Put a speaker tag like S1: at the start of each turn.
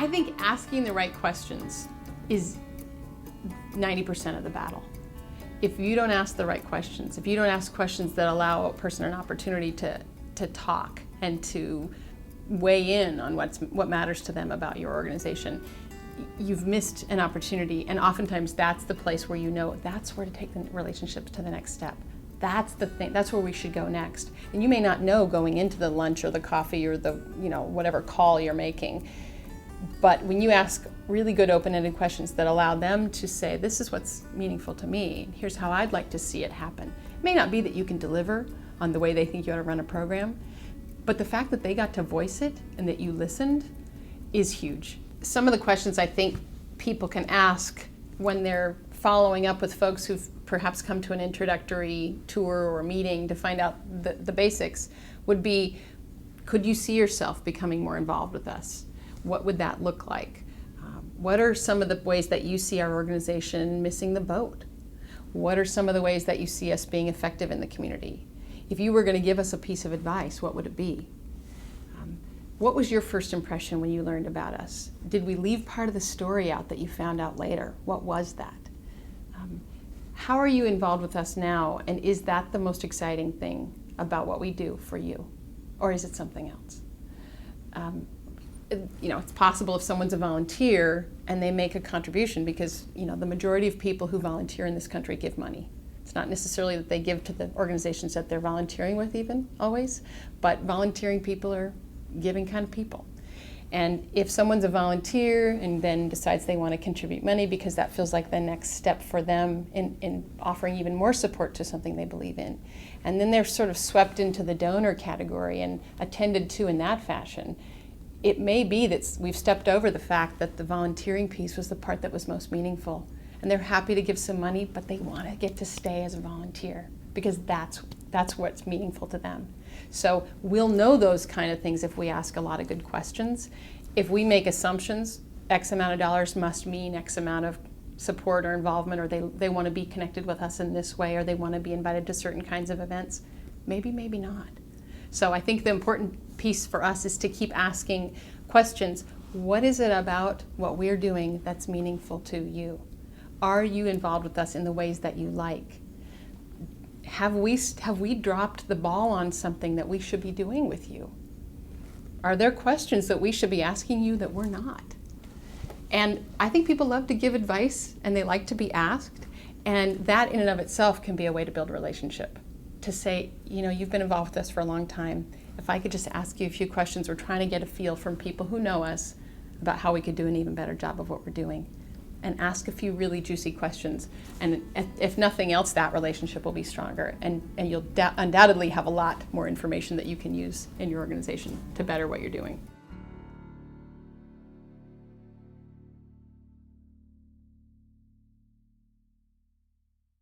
S1: I think asking the right questions is 90% of the battle. If you don't ask the right questions, if you don't ask questions that allow a person an opportunity to talk and to weigh in on what matters to them about your organization, you've missed an opportunity. And oftentimes that's the place where you know that's where to take the relationships to the next step. That's the thing, that's where we should go next. And you may not know going into the lunch or the coffee or the, whatever call you're making. But when you ask really good open-ended questions that allow them to say, this is what's meaningful to me, here's how I'd like to see it happen. It may not be that you can deliver on the way they think you ought to run a program, but the fact that they got to voice it and that you listened is huge. Some of the questions I think people can ask when they're following up with folks who've perhaps come to an introductory tour or meeting to find out the basics would be, could you see yourself becoming more involved with us? What would that look like? What are some of the ways that you see our organization missing the boat? What are some of the ways that you see us being effective in the community? If you were going to give us a piece of advice, what would it be? What was your first impression when you learned about us? Did we leave part of the story out that you found out later? What was that? How are you involved with us now? And is that the most exciting thing about what we do for you? Or is it something else? It's possible if someone's a volunteer and they make a contribution because, the majority of people who volunteer in this country give money. It's not necessarily that they give to the organizations that they're volunteering with even, always, but volunteering people are giving kind of people. And if someone's a volunteer and then decides they want to contribute money because that feels like the next step for them in offering even more support to something they believe in, and then they're sort of swept into the donor category and attended to in that fashion, it may be that we've stepped over the fact that the volunteering piece was the part that was most meaningful. And they're happy to give some money, but they want to get to stay as a volunteer because that's what's meaningful to them. So we'll know those kind of things if we ask a lot of good questions. If we make assumptions, X amount of dollars must mean X amount of support or involvement, or they want to be connected with us in this way, or they want to be invited to certain kinds of events, maybe not. So I think the important piece for us is to keep asking questions. What is it about what we're doing that's meaningful to you? Are you involved with us in the ways that you like? Have we dropped the ball on something that we should be doing with you? Are there questions that we should be asking you that we're not? And I think people love to give advice and they like to be asked, and that in and of itself can be a way to build a relationship. To say, you've been involved with us for a long time. If I could just ask you a few questions, we're trying to get a feel from people who know us about how we could do an even better job of what we're doing. And ask a few really juicy questions. And if nothing else, that relationship will be stronger. And you'll undoubtedly have a lot more information that you can use in your organization to better what you're doing.